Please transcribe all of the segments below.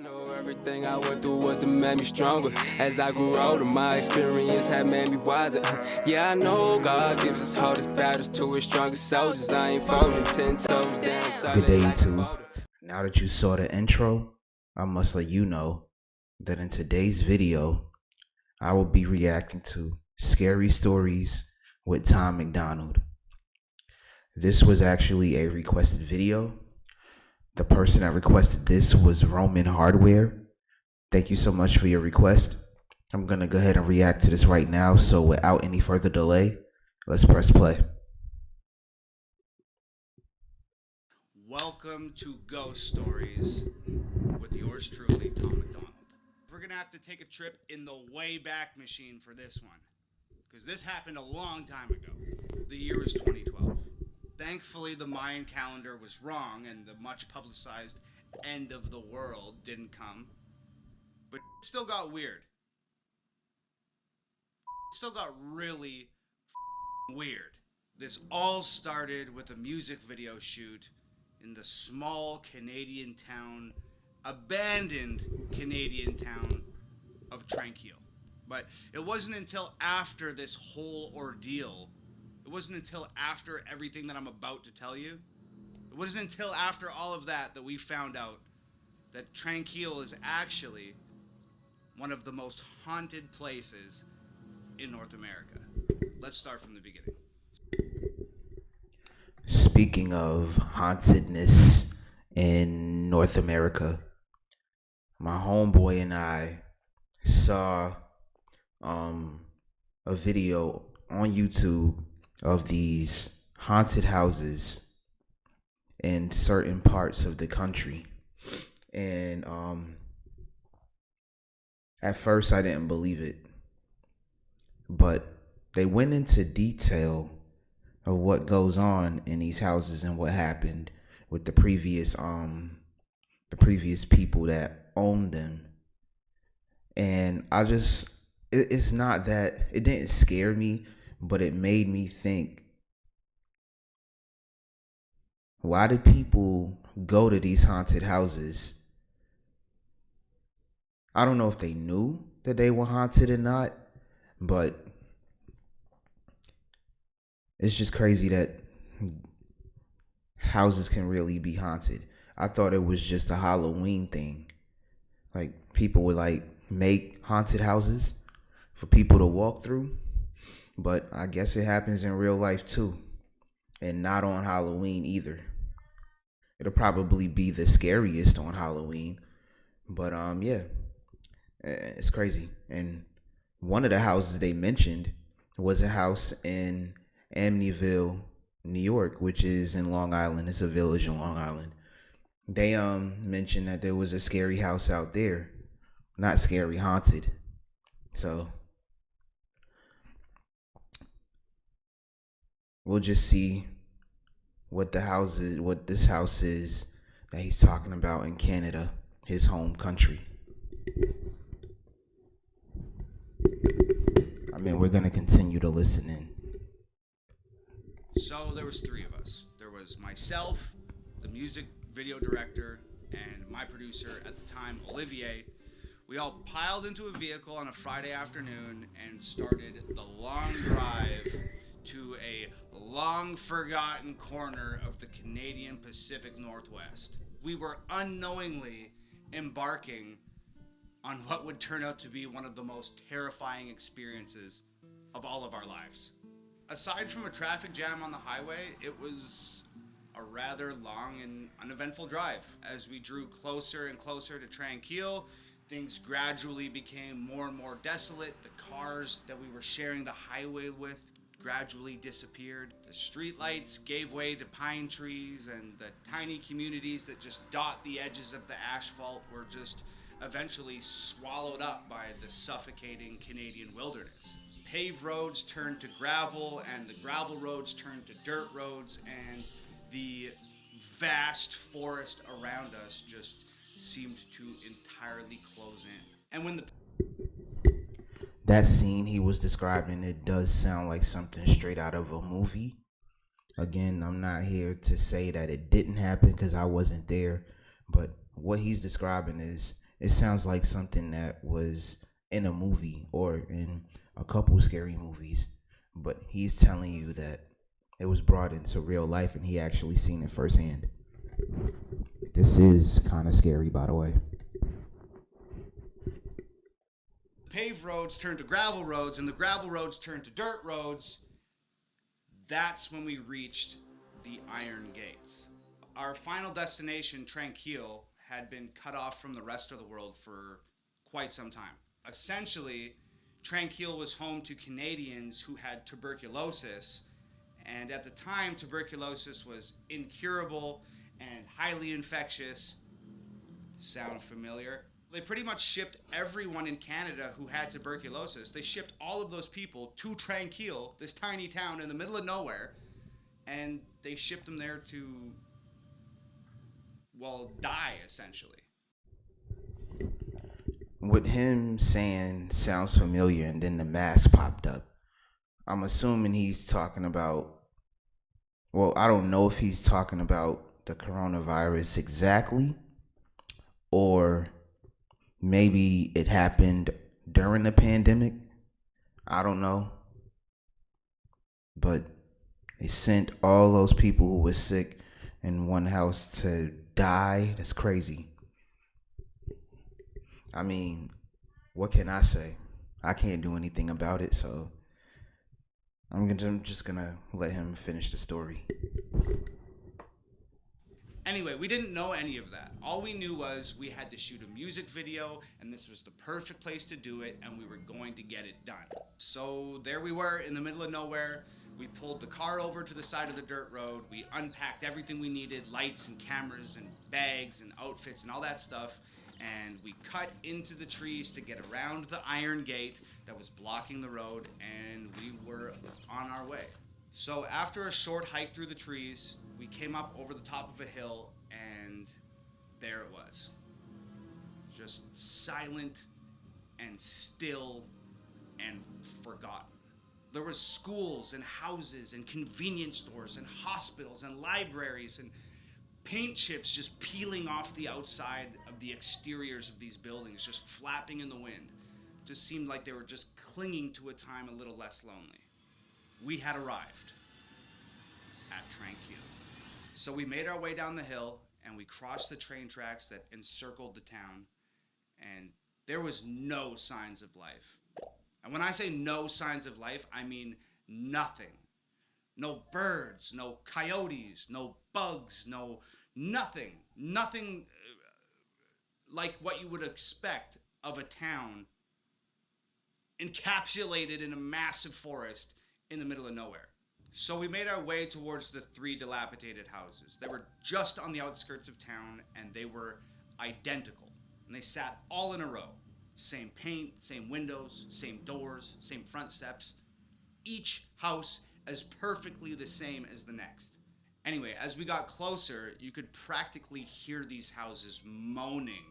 know everything I went through was to make me stronger. As I grew older, my experience had made me wiser. Yeah, I know God gives his hardest battles to his strongest soldiers. I ain't folding 10 toes down. Good day, YouTube. Now that you saw the intro, I must let you know that in today's video, I will be reacting to Scary Stories with Tom Mcdonald. This was actually a requested video. The person that requested this was Roman Hardware. Thank you so much for your request. I'm going to go ahead and react to this right now. So without any further delay, let's press play. Welcome to Ghost Stories with yours truly, Tom McDonald. We're going to have to take a trip in the Wayback Machine for this one, because this happened a long time ago. The year was 2012. Thankfully, the Mayan calendar was wrong and the much publicized end of the world didn't come. But it still got weird. It still got really weird. This all started with a music video shoot in the small Canadian town, abandoned Canadian town of Tranquil. But it wasn't until after this whole ordeal, it wasn't until after everything that I'm about to tell you, it wasn't until after all of that that we found out that Tranquil is actually one of the most haunted places in North America. Let's start from the beginning. Speaking of hauntedness in North America, my homeboy and I saw a video on YouTube of these haunted houses in certain parts of the country. And at first I didn't believe it, but they went into detail of what goes on in these houses and what happened with the previous people that owned them. And it's not that it didn't scare me, but it made me think, why do people go to these haunted houses? I don't know if they knew that they were haunted or not, but it's just crazy that houses can really be haunted. I thought it was just a Halloween thing. Like, people would make haunted houses for people to walk through. But I guess it happens in real life too. And not on Halloween either. It'll probably be the scariest on Halloween. But yeah, it's crazy. And one of the houses they mentioned was a house in Amityville, New York, which is in Long Island. It's a village in Long Island. They mentioned that there was a scary house out there. Not scary, haunted. So we'll just see what this house is that he's talking about in Canada, his home country. I mean, we're going to continue to listen in. So there was three of us. There was myself, the music video director, and my producer at the time, Olivier. We all piled into a vehicle on a Friday afternoon and started the long drive to a long forgotten corner of the Canadian Pacific Northwest. We were unknowingly embarking on what would turn out to be one of the most terrifying experiences of all of our lives. Aside from a traffic jam on the highway, it was a rather long and uneventful drive. As we drew closer and closer to Tranquil, things gradually became more and more desolate. The cars that we were sharing the highway with gradually disappeared. The streetlights gave way to pine trees, and the tiny communities that just dot the edges of the asphalt were just eventually swallowed up by the suffocating Canadian wilderness. Paved roads turned to gravel, and the gravel roads turned to dirt roads, and the vast forest around us just seemed to entirely close in. And when that scene he was describing, it does sound like something straight out of a movie. Again, I'm not here to say that it didn't happen because I wasn't there, but what he's describing is It sounds like something that was in a movie or in a couple scary movies, but he's telling you that it was brought into real life and he actually seen it firsthand. This is kind of scary, by the way. Paved roads turned to gravel roads, and the gravel roads turned to dirt roads. That's when we reached the Iron Gates. Our final destination, Tranquille, had been cut off from the rest of the world for quite some time. Essentially, Tranquille was home to Canadians who had tuberculosis, and at the time, tuberculosis was incurable and highly infectious. Sound familiar? They pretty much shipped everyone in Canada who had tuberculosis. They shipped all of those people to Tranquille, this tiny town in the middle of nowhere, and they shipped them there to, well, die, essentially. With him saying sounds familiar and then the mask popped up, I'm assuming he's talking about, well, I don't know if he's talking about the coronavirus exactly, or maybe it happened during the pandemic. I don't know. But they sent all those people who were sick in one house to die. That's crazy. I mean, what can I say? I can't do anything about it, so I'm just gonna let him finish the story. Anyway, we didn't know any of that. All we knew was we had to shoot a music video, and this was the perfect place to do it, and we were going to get it done. So there we were in the middle of nowhere. We pulled the car over to the side of the dirt road. We unpacked everything we needed, lights and cameras and bags and outfits and all that stuff. And we cut into the trees to get around the iron gate that was blocking the road, and we were on our way. So after a short hike through the trees, we came up over the top of a hill, and there it was. Just silent and still and forgotten. There were schools and houses and convenience stores and hospitals and libraries and paint chips just peeling off the outside of the exteriors of these buildings, just flapping in the wind. Just seemed like they were just clinging to a time a little less lonely. We had arrived at Tranquille. So we made our way down the hill and we crossed the train tracks that encircled the town, and there was no signs of life. And when I say no signs of life, I mean nothing. No birds, no coyotes, no bugs, nothing. Nothing like what you would expect of a town encapsulated in a massive forest in the middle of nowhere. So we made our way towards the 3 dilapidated houses. They were just on the outskirts of town, and they were identical. And they sat all in a row. Same paint, same windows, same doors, same front steps. Each house as perfectly the same as the next. Anyway, as we got closer, you could practically hear these houses moaning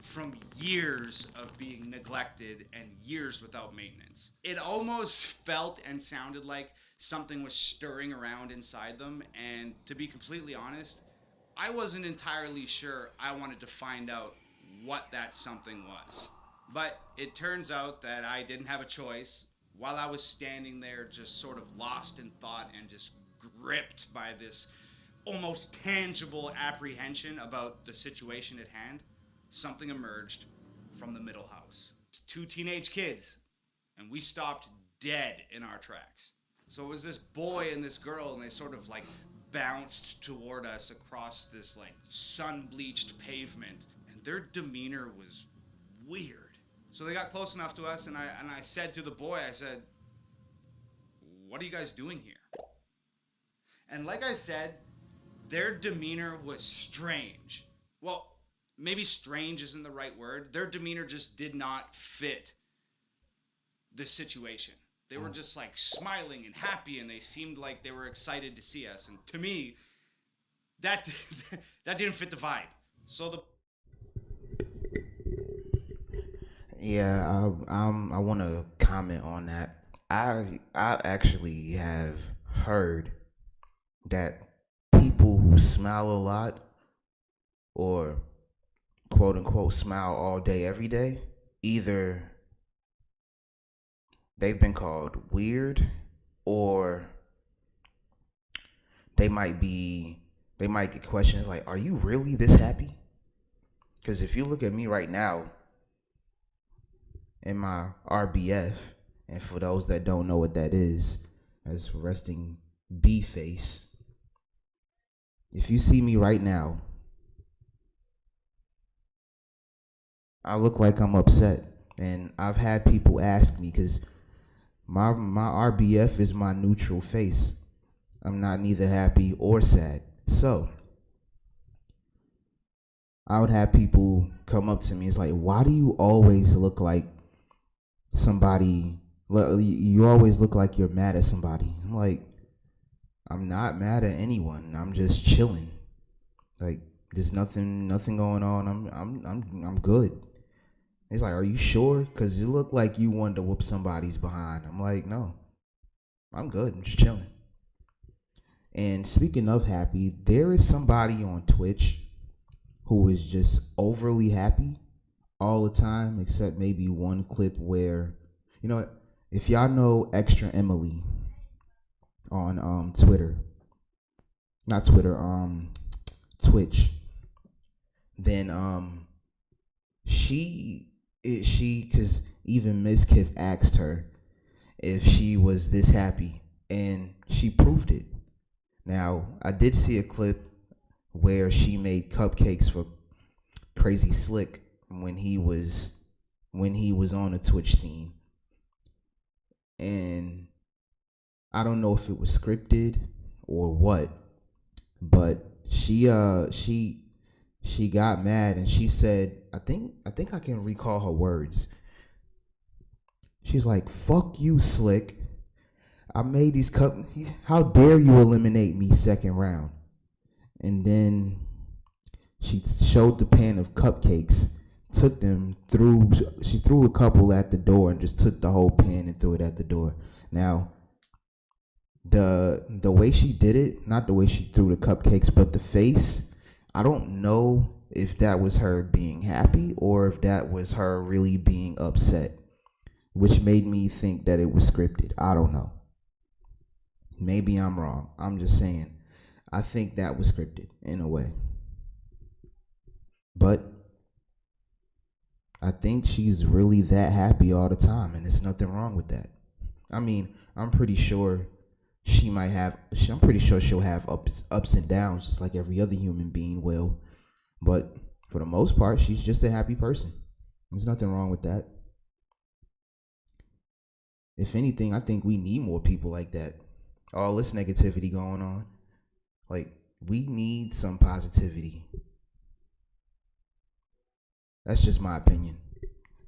from years of being neglected and years without maintenance. It almost felt and sounded like something was stirring around inside them, and to be completely honest, I wasn't entirely sure I wanted to find out what that something was. But it turns out that I didn't have a choice. While I was standing there just sort of lost in thought and just gripped by this almost tangible apprehension about the situation at hand, something emerged from the middle house. 2 teenage kids, and we stopped dead in our tracks. So it was this boy and this girl, and they sort of like bounced toward us across this like sun-bleached pavement, and their demeanor was weird. So they got close enough to us, and I said to the boy, I said, "What are you guys doing here?" And like I said, their demeanor was strange. Well, maybe strange isn't the right word. Their demeanor just did not fit the situation. They were just like smiling and happy, and they seemed like they were excited to see us. And to me, that didn't fit the vibe. So Yeah, I want to comment on that. I actually have heard that people who smile a lot or quote unquote smile all day, every day, either they've been called weird or they might be, they might get questions like, are you really this happy? Because if you look at me right now in my RBF, and for those that don't know what that is, as resting B face, if you see me right now, I look like I'm upset. And I've had people ask me, because my RBF is my neutral face. I'm not neither happy or sad. So I would have people come up to me. It's like, why do you always look like somebody? You always look like you're mad at somebody. I'm like, I'm not mad at anyone. I'm just chilling. Like, there's nothing going on. I'm good. It's like, are you sure? Because you look like you wanted to whoop somebody's behind. I'm like, no, I'm good. I'm just chilling. And speaking of happy, there is somebody on Twitch who is just overly happy all the time, except maybe one clip where, you know what? If y'all know Extra Emily on Twitter, not Twitter, Twitch, then she, because even Ms. Kiff asked her if she was this happy, and she proved it. Now, I did see a clip where she made cupcakes for Crazy Slick when he was on the Twitch scene, and I don't know if it was scripted or what, but she got mad and she said, I think I can recall her words. She's like, "Fuck you, Slick. I made these how dare you eliminate me second round?" And then she showed the pan of cupcakes, took them through. She threw a couple at the door and just took the whole pan and threw it at the door. Now, the way she did it, not the way she threw the cupcakes, but the face, I don't know if that was her being happy or if that was her really being upset, which made me think that it was scripted. I don't know. Maybe I'm wrong. I'm just saying, I think that was scripted in a way. But I think she's really that happy all the time, and there's nothing wrong with that. I mean, I'm pretty sure I'm pretty sure she'll have ups and downs just like every other human being will. But for the most part, she's just a happy person. There's nothing wrong with that. If anything, I think we need more people like that. All this negativity going on, like, we need some positivity. That's just my opinion.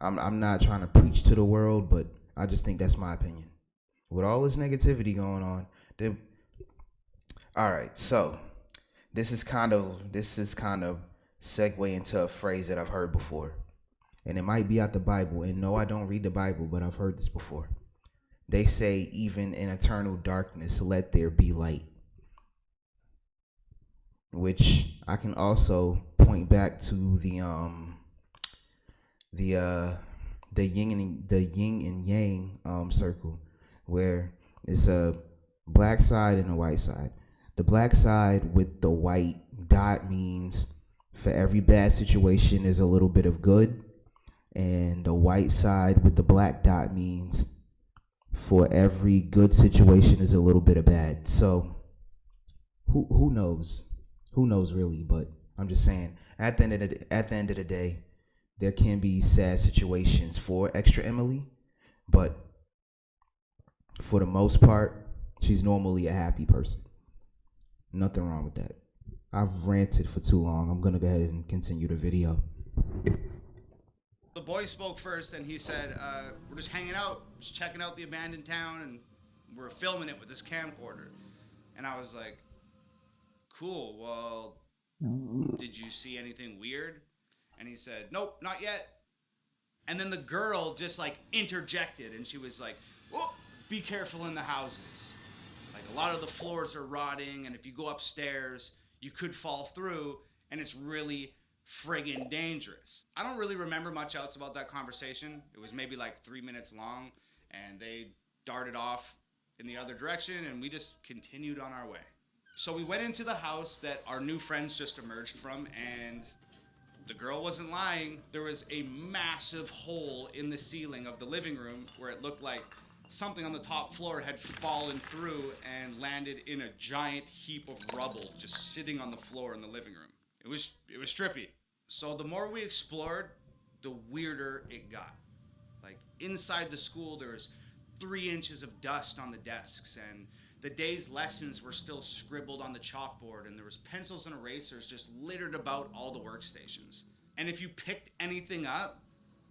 I'm not trying to preach to the world, but I just think that's my opinion. With all this negativity going on, all right. So this is kind of segue into a phrase that I've heard before, and it might be out the Bible. And no, I don't read the Bible, but I've heard this before. They say, even in eternal darkness, let there be light. Which I can also point back to the yin and yang circle, where it's a black side and a white side. The black side with the white dot means for every bad situation there's a little bit of good, and the white side with the black dot means for every good situation is a little bit of bad. So who knows? Who knows really? But I'm just saying, at the end of the day, there can be sad situations for Extra Emily, but for the most part, she's normally a happy person. Nothing wrong with that. I've ranted for too long. I'm gonna go ahead and continue the video. The boy spoke first, and he said, we're just hanging out, just checking out the abandoned town, and we're filming it with this camcorder. And I was like, cool, well, did you see anything weird? And he said, nope, not yet. And then the girl just like interjected, and she was like, oh, be careful in the houses. Like, a lot of the floors are rotting, and if you go upstairs, you could fall through, and it's really friggin' dangerous. I don't really remember much else about that conversation. It was maybe like 3 minutes long, and they darted off in the other direction, and we just continued on our way. So we went into the house that our new friends just emerged from, and the girl wasn't lying. There was a massive hole in the ceiling of the living room where it looked like something on the top floor had fallen through and landed in a giant heap of rubble just sitting on the floor in the living room. It was trippy. So the more we explored, the weirder it got. Like inside the school, there was 3 inches of dust on the desks, and the day's lessons were still scribbled on the chalkboard, and there was pencils and erasers just littered about all the workstations. And if you picked anything up,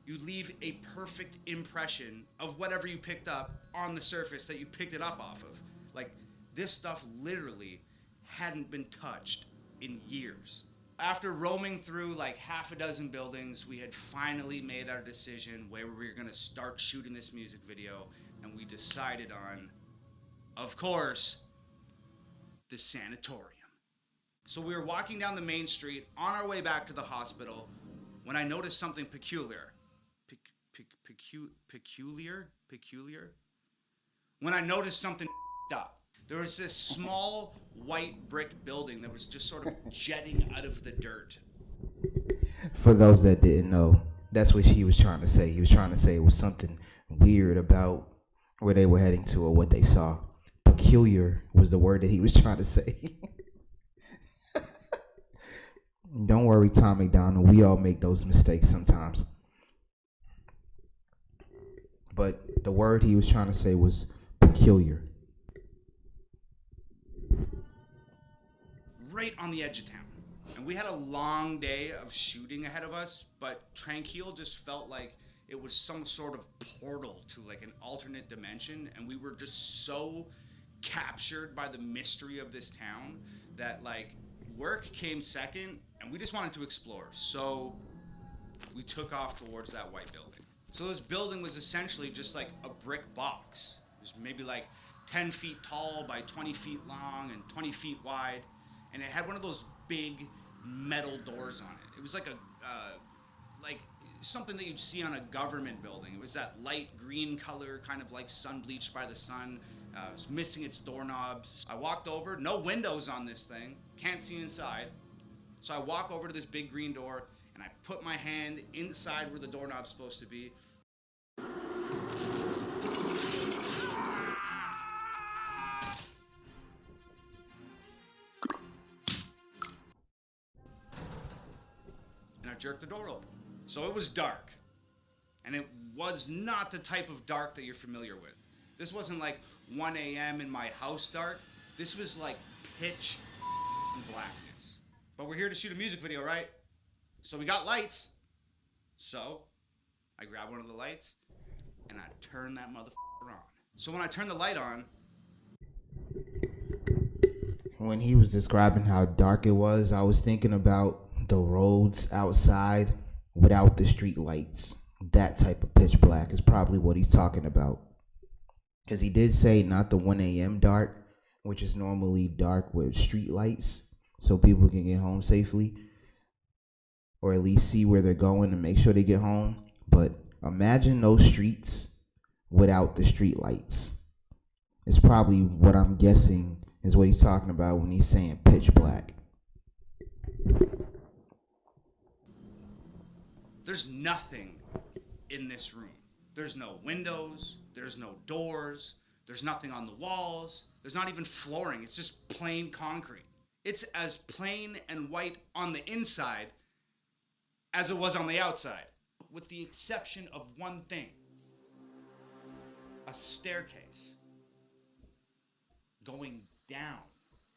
you leave a perfect impression of whatever you picked up on the surface that you picked it up off of. Like, this stuff literally hadn't been touched in years. After roaming through like half a dozen buildings, we had finally made our decision where we were gonna start shooting this music video, and we decided on, of course, the sanatorium. So we were walking down the main street on our way back to the hospital when I noticed something peculiar. Peculiar? When I noticed something up. There was this small white brick building that was just sort of jetting out of the dirt. For those that didn't know, that's what he was trying to say. He was trying to say it was something weird about where they were heading to or what they saw. Peculiar was the word that he was trying to say. Don't worry, Tom McDonald. We all make those mistakes sometimes. But the word he was trying to say was peculiar. Right on the edge of town. And we had a long day of shooting ahead of us, but Tranquil just felt like it was some sort of portal to like an alternate dimension, and we were just so captured by the mystery of this town that like work came second, and we just wanted to explore. So we took off towards that white building. So this building was essentially just like a brick box. It was maybe like 10 feet tall by 20 feet long and 20 feet wide. And it had one of those big metal doors on it. It was like like something that you'd see on a government building. It was that light green color, kind of like sun bleached by the sun. It was missing its doorknobs. I walked over, no windows on this thing, can't see inside. So I walk over to this big green door, and I put my hand inside where the doorknob's supposed to be. And I jerked the door open. So it was dark. And it was not the type of dark that you're familiar with. This wasn't like 1 a.m. in my house dark. This was like pitch blackness. But we're here to shoot a music video, right? So we got lights. So I grabbed one of the lights and I turned that motherfucker on. So when I turned the light on, when he was describing how dark it was, I was thinking about the roads outside without the street lights. That type of pitch black is probably what he's talking about. Because he did say not the 1 a.m. dark, which is normally dark with street lights so people can get home safely, or at least see where they're going and make sure they get home. But imagine those streets without the street lights. It's probably what I'm guessing is what he's talking about when he's saying pitch black. there's nothing in this room. There's no windows, there's no doors, there's nothing on the walls, there's not even flooring. It's just plain concrete. It's as plain and white on the inside as it was on the outside, with the exception of one thing: a staircase going down.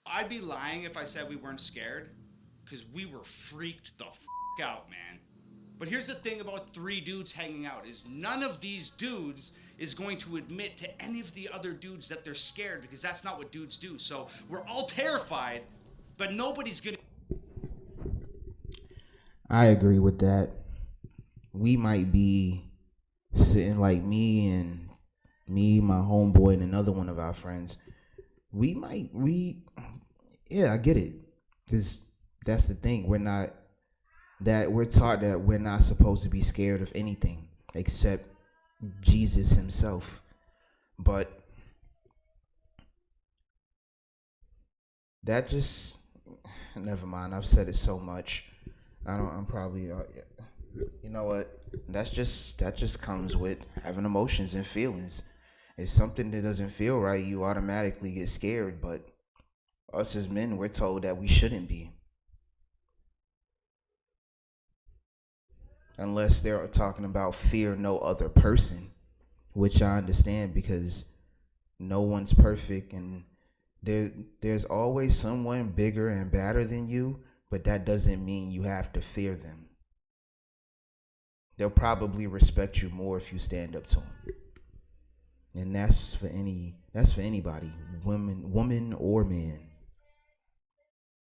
I'd be lying if I said we weren't scared, because we were freaked the out, man. But here's the thing about three dudes hanging out, is none of these dudes is going to admit to any of the other dudes that they're scared, because that's not what dudes do. So we're all terrified, but nobody's gonna... I agree with that. We might be sitting like me, my homeboy, and another one of our friends. Yeah, I get it. Because that's the thing. We're not that we're taught that we're not supposed to be scared of anything except Jesus himself. But that just, never mind. I've said it so much. I'm probably, you know what? That just comes with having emotions and feelings. If something that doesn't feel right, you automatically get scared. But us as men, we're told that we shouldn't be. Unless they're talking about fear no other person, which I understand because no one's perfect and there's always someone bigger and badder than you, but that doesn't mean you have to fear them. They'll probably respect you more if you stand up to them. And that's for anybody, woman or man.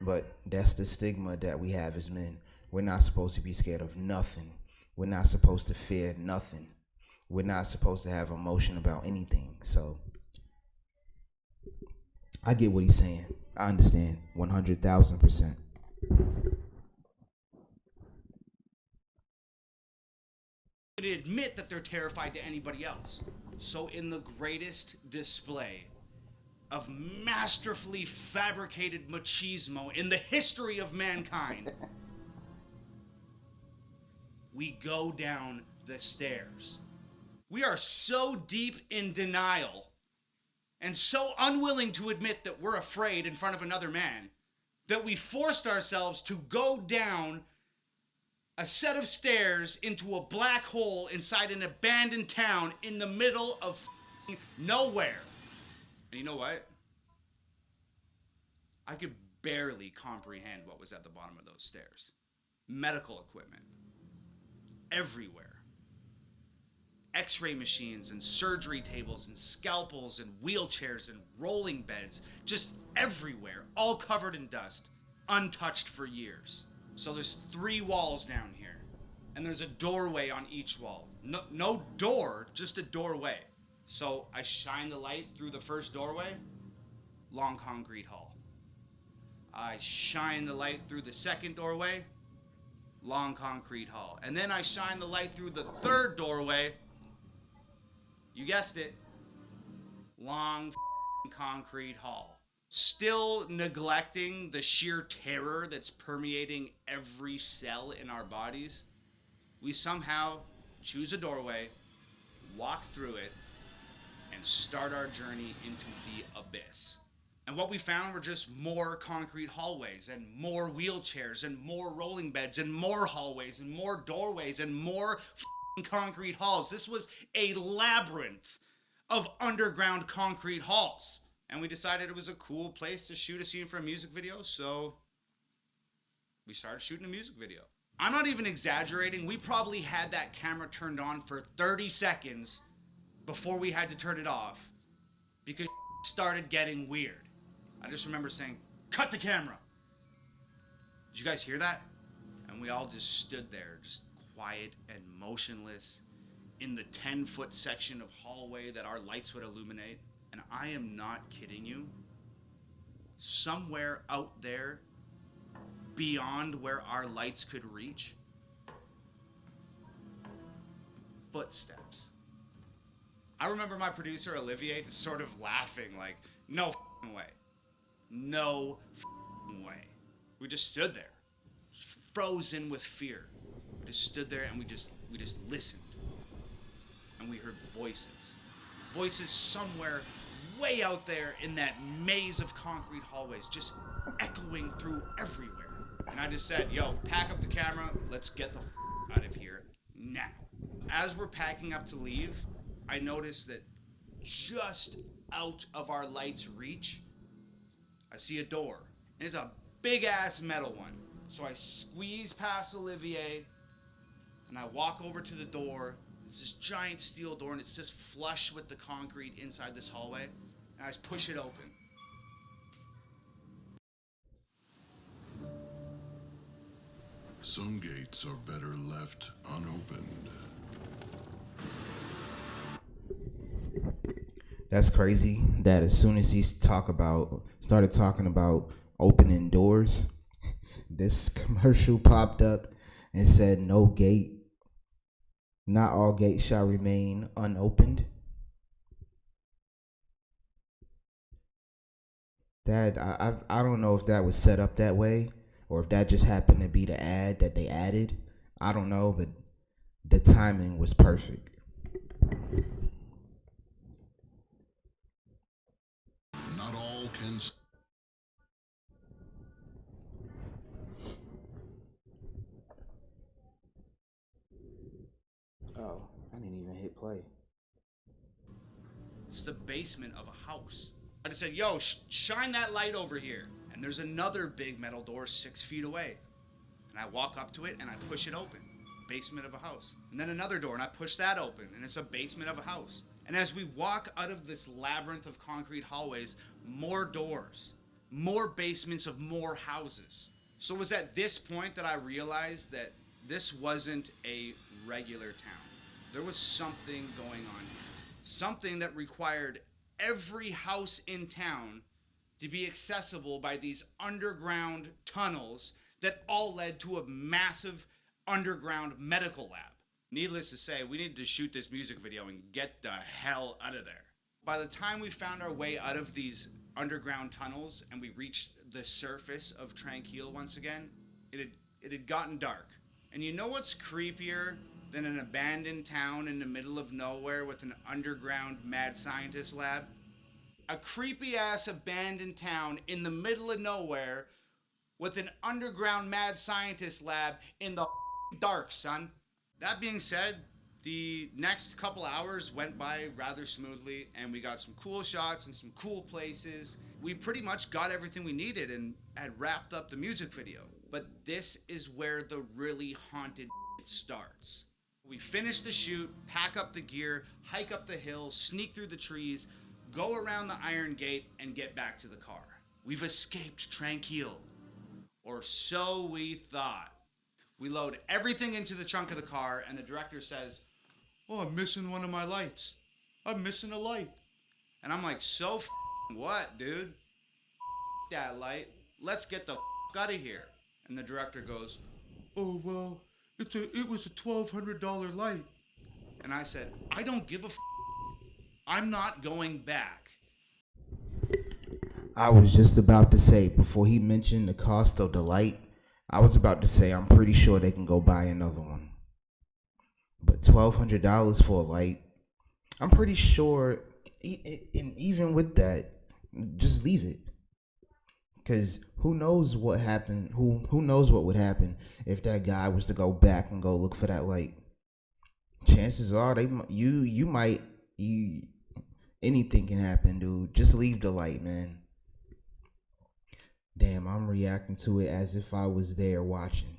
But that's the stigma that we have as men. We're not supposed to be scared of nothing. We're not supposed to fear nothing. We're not supposed to have emotion about anything. So I get what he's saying. I understand 100,000%. To admit that they're terrified to anybody else. So in the greatest display of masterfully fabricated machismo in the history of mankind, we go down the stairs. We are so deep in denial and so unwilling to admit that we're afraid in front of another man that we forced ourselves to go down a set of stairs into a black hole inside an abandoned town in the middle of nowhere. And you know what? I could barely comprehend what was at the bottom of those stairs. Medical equipment everywhere. X-ray machines and surgery tables and scalpels and wheelchairs and rolling beds, just everywhere, all covered in dust, untouched for years. So there's 3 walls down here, and there's a doorway on each wall. No door, just a doorway. So I shine the light through the first doorway, long concrete hall. I shine the light through the second doorway, long concrete hall. And then I shine the light through the third doorway, you guessed it, long concrete hall. Still neglecting the sheer terror that's permeating every cell in our bodies, we somehow choose a doorway, walk through it, and start our journey into the abyss. And what we found were just more concrete hallways and more wheelchairs and more rolling beds and more hallways and more doorways and more concrete halls. This was a labyrinth of underground concrete halls. And we decided it was a cool place to shoot a scene for a music video, so we started shooting a music video. I'm not even exaggerating. We probably had that camera turned on for 30 seconds before we had to turn it off because it started getting weird. I just remember saying, "Cut the camera." Did you guys hear that? And we all just stood there, just quiet and motionless in the 10-foot section of hallway that our lights would illuminate. And I am not kidding you. Somewhere out there, beyond where our lights could reach, footsteps. I remember my producer, Olivier, just sort of laughing like, "No way. No way." We just stood there, frozen with fear. We just stood there and we just listened. And we heard voices. Voices somewhere way out there in that maze of concrete hallways, just echoing through everywhere. And I just said, "Yo, pack up the camera. Let's get the out of here now." As we're packing up to leave, I noticed that just out of our light's reach, I see a door. And it's a big ass metal one. So I squeeze past Olivier and I walk over to the door. It's this giant steel door and it's just flush with the concrete inside this hallway. And I just push it open. Some gates are better left unopened. That's crazy that as soon as he started talking about opening doors, this commercial popped up and said, "No gate, not all gates shall remain unopened." That I don't know if that was set up that way or if that just happened to be the ad that they added. I don't know, but the timing was perfect. Not all can. Oh, I didn't even hit play. It's the basement of a house. I just said, yo, shine that light over here. And there's another big metal door 6 feet away. And I walk up to it and I push it open. Basement of a house. And then another door and I push that open and it's a basement of a house. And as we walk out of this labyrinth of concrete hallways, more doors, more basements of more houses. So it was at this point that I realized that this wasn't a regular town. There was something going on here. Something that required every house in town to be accessible by these underground tunnels that all led to a massive underground medical lab. Needless to say, we needed to shoot this music video and get the hell out of there. By the time we found our way out of these underground tunnels and we reached the surface of Tranquil once again, it had gotten dark. And you know what's creepier than an abandoned town in the middle of nowhere with an underground mad scientist lab? A creepy ass abandoned town in the middle of nowhere with an underground mad scientist lab in the dark, son. That being said, the next couple hours went by rather smoothly and we got some cool shots and some cool places. We pretty much got everything we needed and had wrapped up the music video. But this is where the really haunted starts. We finish the shoot, pack up the gear, hike up the hill, sneak through the trees, go around the iron gate, and get back to the car. We've escaped Tranquil. Or so we thought. We load everything into the trunk of the car, and the director says, "Oh, I'm missing one of my lights. I'm missing a light." And I'm like, "So what, dude? That light. Let's get the out of here." And the director goes, "Oh, well, it was a $1,200 light." And I said, "I don't give a I'm not going back." I was just about to say, before he mentioned the cost of the light, I was about to say I'm pretty sure they can go buy another one. But $1,200 for a light, I'm pretty sure, and even with that, just leave it. Because who knows what happened? Who knows what would happen if that guy was to go back and go look for that light? Chances are anything can happen, dude. Just leave the light, man. Damn, I'm reacting to it as if I was there watching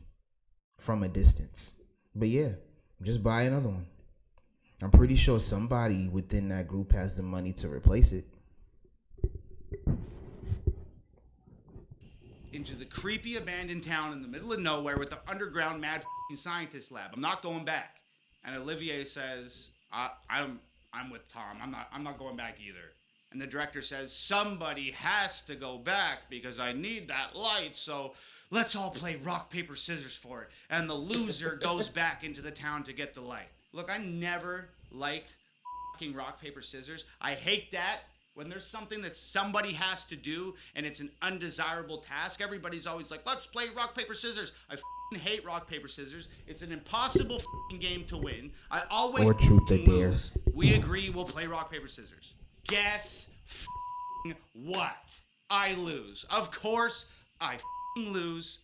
from a distance. But yeah, just buy another one. I'm pretty sure somebody within that group has the money to replace it. Into the creepy abandoned town in the middle of nowhere with the underground mad scientist lab. I'm not going back. And Olivier says, I'm with Tom. I'm not going back either. And the director says, "Somebody has to go back because I need that light, so let's all play rock, paper, scissors for it." And the loser goes back into the town to get the light. Look, I never liked fucking rock, paper, scissors. I hate that. When there's something that somebody has to do and it's an undesirable task, everybody's always like, "Let's play rock, paper, scissors." I hate rock, paper, scissors. It's an impossible game to win. I always or truth or dare. We agree we'll play rock, paper, scissors. Guess what? I lose. Of course I lose.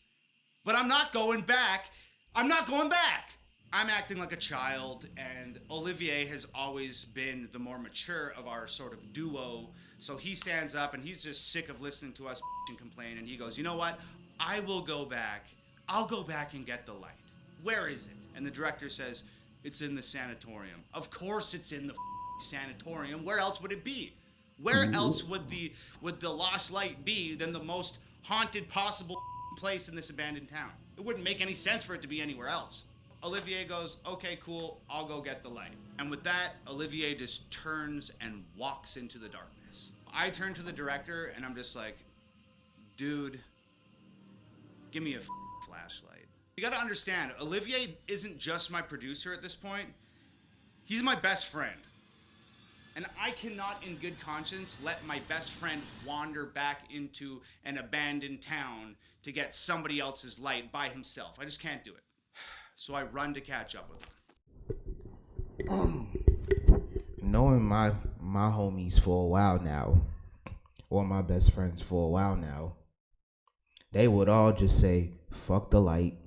But I'm not going back. I'm not going back. I'm acting like a child, and Olivier has always been the more mature of our sort of duo. So he stands up and he's just sick of listening to us and complain, and he goes, "You know what? I will go back. I'll go back and get the light. Where is it?" And the director says, "It's in the sanatorium." Of course it's in the sanatorium. Where else would it be? Where else would the lost light be than the most haunted possible place in this abandoned town? It wouldn't make any sense for it to be anywhere else. Olivier goes, "Okay, cool, I'll go get the light." And with that, Olivier just turns and walks into the darkness. I turn to the director and I'm just like, "Dude, give me a flashlight." You gotta understand, Olivier isn't just my producer at this point. He's my best friend. And I cannot, in good conscience, let my best friend wander back into an abandoned town to get somebody else's light by himself. I just can't do it. So I run to catch up with him. Knowing my homies for a while now, or my best friends for a while now, they would all just say, fuck the light,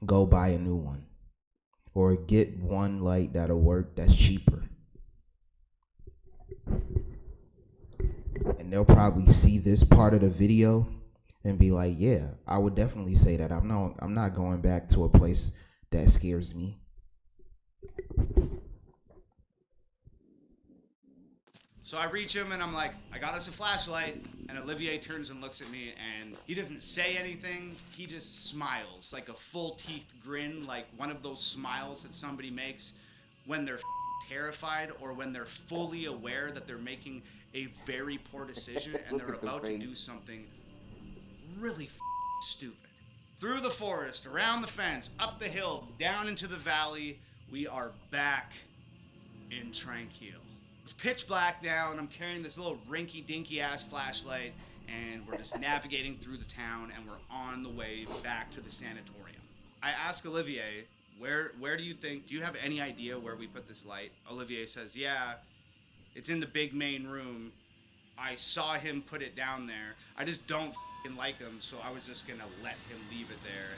go buy a new one. Or get one light that'll work that's cheaper. And they'll probably see this part of the video and be like, yeah, I would definitely say that. I'm not going back to a place that scares me. So I reach him and I'm like, I got us a flashlight. And Olivier turns and looks at me and he doesn't say anything. He just smiles, like a full teeth grin, like one of those smiles that somebody makes when they're terrified or when they're fully aware that they're making a very poor decision and they're about to do something really stupid. Through the forest, around the fence, up the hill, down into the valley, we are back in Tranquil. It's pitch black now, and I'm carrying this little rinky-dinky ass flashlight, and we're just navigating through the town, and we're on the way back to the sanatorium. I ask Olivier, where do you have any idea where we put this light? Olivier says, yeah, it's in the big main room. I saw him put it down there. I just don't like him, so I was just gonna let him leave it there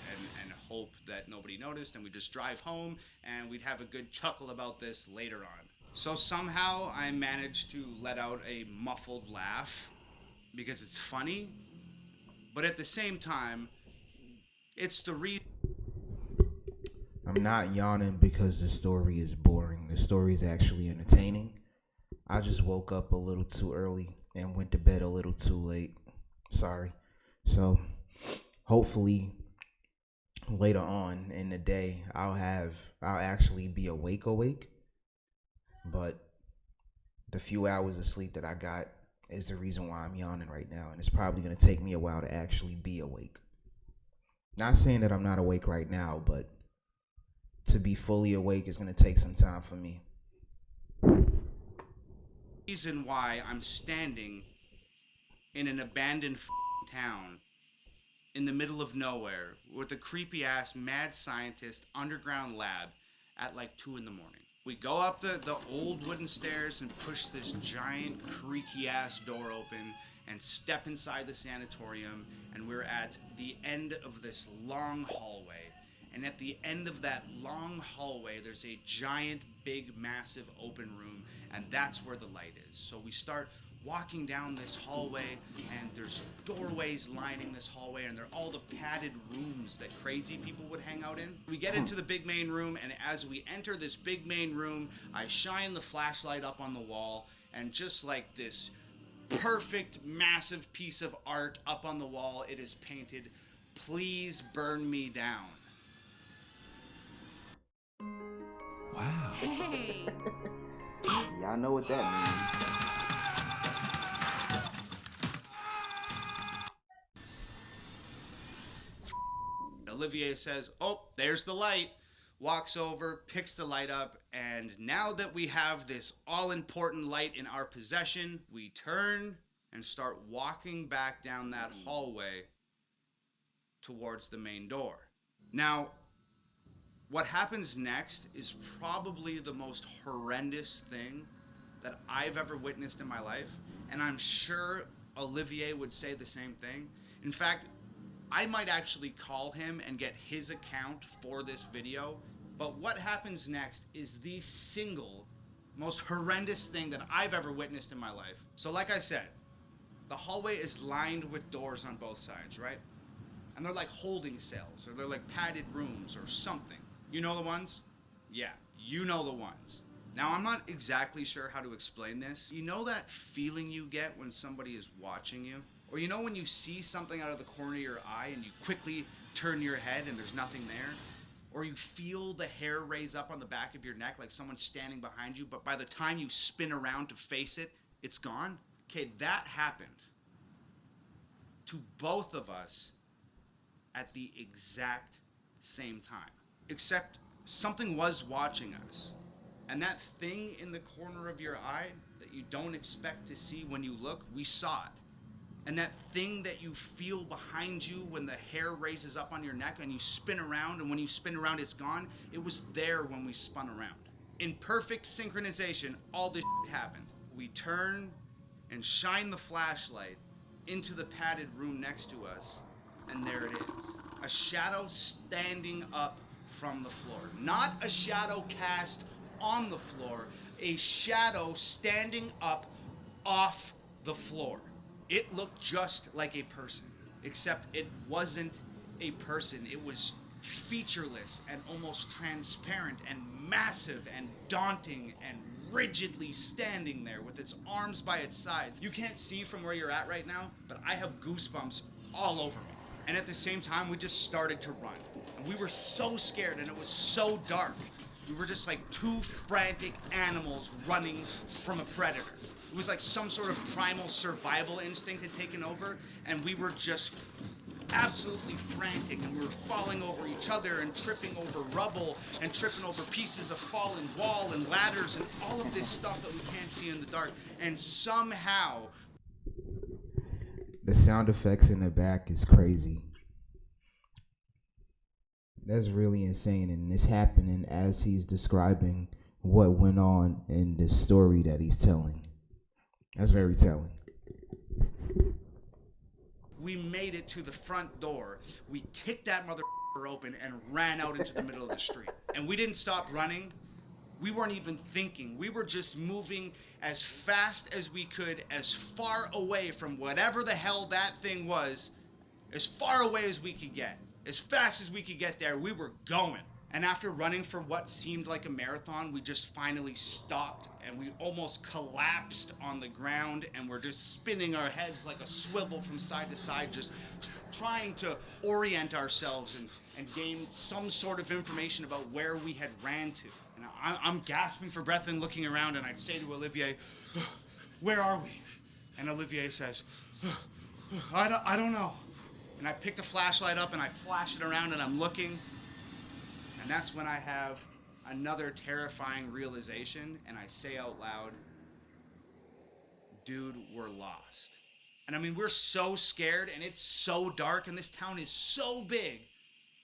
and hope that nobody noticed, and we just drive home, and we'd have a good chuckle about this later on. So somehow I managed to let out a muffled laugh because it's funny, but at the same time, it's the reason. I'm not yawning because the story is boring. The story is actually entertaining. I just woke up a little too early and went to bed a little too late. Sorry. So hopefully later on in the day I'll actually be awake. But the few hours of sleep that I got is the reason why I'm yawning right now. And it's probably going to take me a while to actually be awake. Not saying that I'm not awake right now, but to be fully awake is going to take some time for me. Reason why I'm standing in an abandoned town in the middle of nowhere with a creepy ass mad scientist underground lab at like 2 a.m. We go up the old wooden stairs and push this giant creaky ass door open and step inside the sanatorium, and we're at the end of this long hallway. And at the end of that long hallway, there's a giant, big, massive open room, and that's where the light is. So we start walking down this hallway, and there's doorways lining this hallway, and they're all the padded rooms that crazy people would hang out in. We get into the big main room, and as we enter this big main room, I shine the flashlight up on the wall, and just like this perfect, massive piece of art up on the wall, it is painted, "Please burn me down." Wow. Hey. Y'all know what that means. Olivier says, "Oh, there's the light." Walks over, picks the light up, and now that we have this all-important light in our possession, we turn and start walking back down that hallway towards the main door. Now, what happens next is probably the most horrendous thing that I've ever witnessed in my life, and I'm sure Olivier would say the same thing. In fact, I might actually call him and get his account for this video, but what happens next is the single most horrendous thing that I've ever witnessed in my life. So like I said, the hallway is lined with doors on both sides, right? And they're like holding cells, or they're like padded rooms or something. You know the ones? Yeah, you know the ones. Now, I'm not exactly sure how to explain this. You know that feeling you get when somebody is watching you? Or you know when you see something out of the corner of your eye and you quickly turn your head and there's nothing there? Or you feel the hair raise up on the back of your neck like someone's standing behind you, but by the time you spin around to face it, it's gone? Okay, that happened to both of us at the exact same time. Except something was watching us. And that thing in the corner of your eye that you don't expect to see when you look, we saw it. And that thing that you feel behind you when the hair raises up on your neck and you spin around, and when you spin around it's gone, it was there when we spun around. In perfect synchronization, all this shit happened. We turn and shine the flashlight into the padded room next to us, and there it is. A shadow standing up from the floor. Not a shadow cast on the floor, a shadow standing up off the floor. It looked just like a person, except it wasn't a person. It was featureless and almost transparent and massive and daunting and rigidly standing there with its arms by its sides. You can't see from where you're at right now, but I have goosebumps all over me. And at the same time, we just started to run. And we were so scared, and it was so dark. We were just like two frantic animals running from a predator. It was like some sort of primal survival instinct had taken over, and we were just absolutely frantic, and we were falling over each other and tripping over rubble and tripping over pieces of fallen wall and ladders and all of this stuff that we can't see in the dark. And somehow... The sound effects in the back is crazy. That's really insane, and it's happening as he's describing what went on in the story that he's telling. That's very telling. We made it to the front door. We kicked that motherfucker open and ran out into the middle of the street. And we didn't stop running. We weren't even thinking. We were just moving as fast as we could, as far away from whatever the hell that thing was, as far away as we could get. As fast as we could get there, we were going. And after running for what seemed like a marathon, we just finally stopped, and we almost collapsed on the ground, and we're just spinning our heads like a swivel from side to side, just trying to orient ourselves and gain some sort of information about where we had ran to. And I'm gasping for breath and looking around, and I'd say to Olivier, "Where are we?" And Olivier says, I don't know. And I picked a flashlight up and I flash it around and I'm looking. And that's when I have another terrifying realization, and I say out loud, "Dude, we're lost." And I mean, we're so scared, and it's so dark, and this town is so big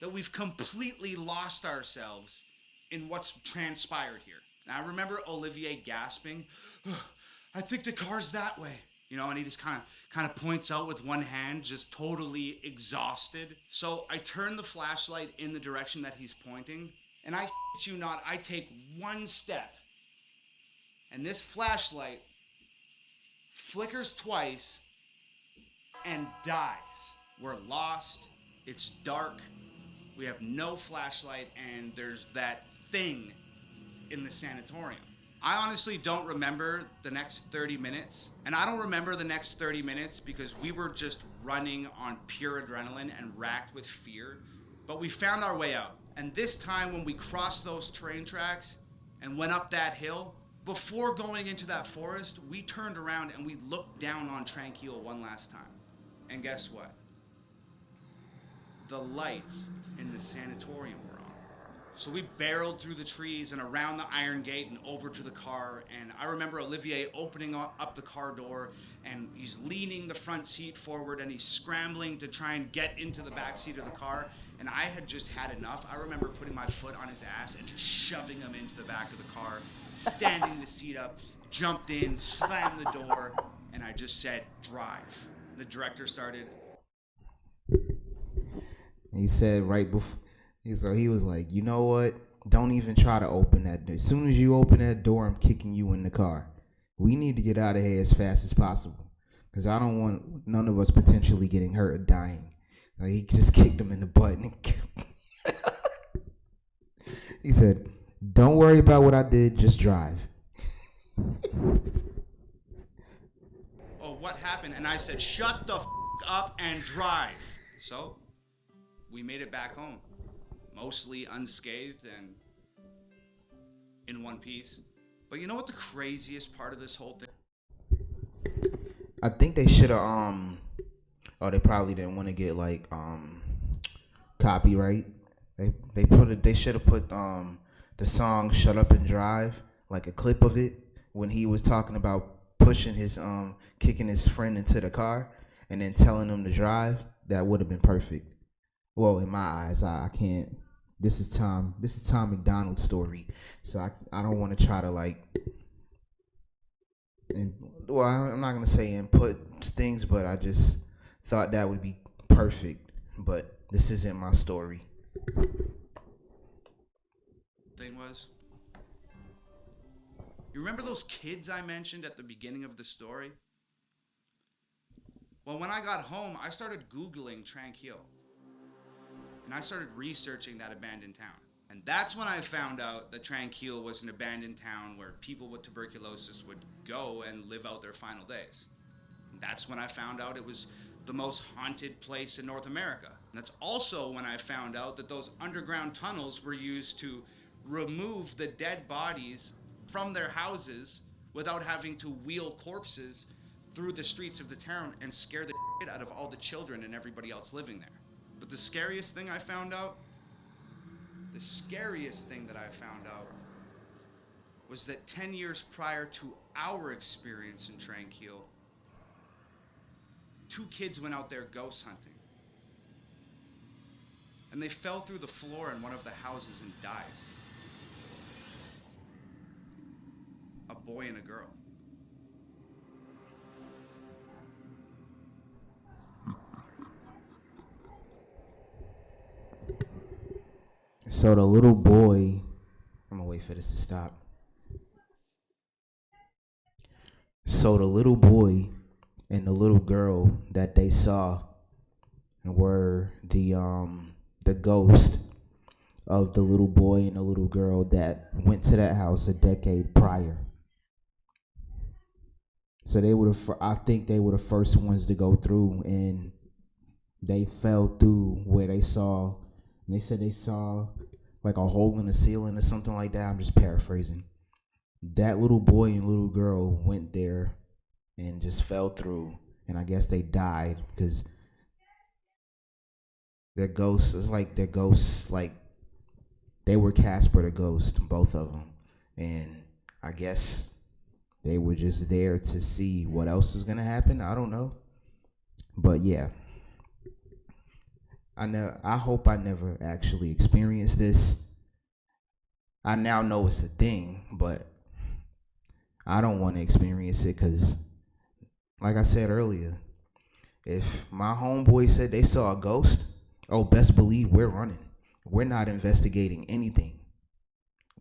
that we've completely lost ourselves in what's transpired here. And I remember Olivier gasping, "I think the car's that way." You know, and he just kind of points out with one hand, just totally exhausted. So I turn the flashlight in the direction that he's pointing, and I shit you not, I take one step, and this flashlight flickers twice and dies. We're lost, it's dark, we have no flashlight, and there's that thing in the sanatorium. I honestly don't remember the next 30 minutes. And I don't remember the next 30 minutes because we were just running on pure adrenaline and racked with fear. But we found our way out. And this time when we crossed those train tracks and went up that hill, before going into that forest, we turned around and we looked down on Tranquil one last time. And guess what? The lights in the sanatorium were on. So we barreled through the trees and around the iron gate and over to the car. And I remember Olivier opening up the car door, and he's leaning the front seat forward and he's scrambling to try and get into the back seat of the car. And I had just had enough. I remember putting my foot on his ass and just shoving him into the back of the car, standing the seat up, jumped in, slammed the door, and I just said, "Drive." The director started. He said right before. So he was like, "You know what? Don't even try to open that door. As soon as you open that door, I'm kicking you in the car. We need to get out of here as fast as possible. Because I don't want none of us potentially getting hurt or dying." Like, he just kicked him in the butt. And he said, "Don't worry about what I did. Just drive." "Oh, what happened?" And I said, "Shut the up and drive." So we made it back home. Mostly unscathed and in one piece. But you know what the craziest part of this whole thing? I think they should have, they probably didn't want to get, like, copyright. They should have put the song "Shut Up and Drive," like a clip of it when he was talking about pushing his kicking his friend into the car and then telling him to drive. That would have been perfect. Well, in my eyes, I can't. This is Tom Mcdonald's story, so I don't want to try to like. And well, I'm not gonna say input things, but I just thought that would be perfect. But this isn't my story. Thing was, you remember those kids I mentioned at the beginning of the story? Well, when I got home, I started Googling Tranquil. And I started researching that abandoned town. And that's when I found out that Tranquil was an abandoned town where people with tuberculosis would go and live out their final days. And that's when I found out it was the most haunted place in North America. And that's also when I found out that those underground tunnels were used to remove the dead bodies from their houses without having to wheel corpses through the streets of the town and scare the shit out of all the children and everybody else living there. But the scariest thing that I found out was that 10 years prior to our experience in Tranquil, 2 kids went out there ghost hunting. And they fell through the floor in one of the houses and died. A boy and a girl. So the little boy, I'm gonna wait for this to stop. So the little boy and the little girl that they saw were the ghost of the little boy and the little girl that went to that house a decade prior. So I think they were the first ones to go through, and they fell through where they saw. And they said they saw like a hole in the ceiling or something like that. I'm just paraphrasing. That little boy and little girl went there and just fell through, and I guess they died because their ghosts. It's like their ghosts, like they were Casper the ghost, both of them, and I guess they were just there to see what else was gonna happen. I don't know, but yeah. I hope I never actually experienced this. I now know it's a thing, but I don't want to experience it because, like I said earlier, if my homeboy said they saw a ghost, oh, best believe we're running. We're not investigating anything.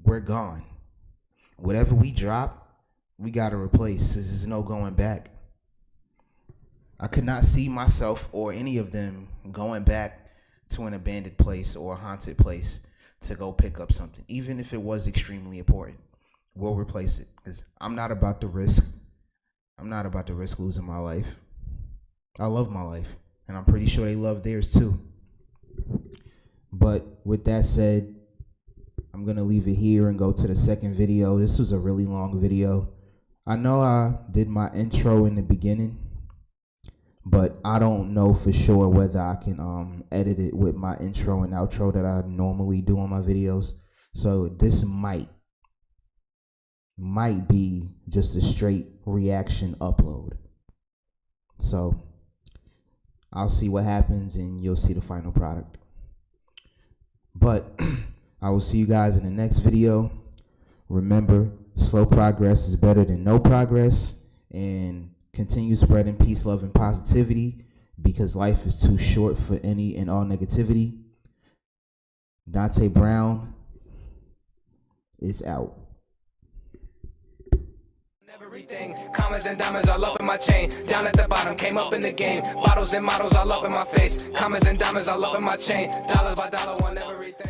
We're gone. Whatever we drop, we got to replace. There's no going back. I could not see myself or any of them going back to an abandoned place or a haunted place to go pick up something, even if it was extremely important. We'll replace it because I'm not about to risk losing my life. I love my life, and I'm pretty sure they love theirs too. But with that said, I'm gonna leave it here and go to the second video. This was a really long video. I know I did my intro in the beginning, but I don't know for sure whether I can edit it with my intro and outro that I normally do on my videos. So this might be just a straight reaction upload. So I'll see what happens and you'll see the final product. But I will see you guys in the next video. Remember, slow progress is better than no progress, and continue spreading peace, love, and positivity because life is too short for any and all negativity. Dante Brown is out. Everything, commas and diamonds all up in my chain. Down at the bottom, came up in the game. Bottles and models all up in my face. Commas and diamonds all up in my chain. Dollars by dollar, want everything.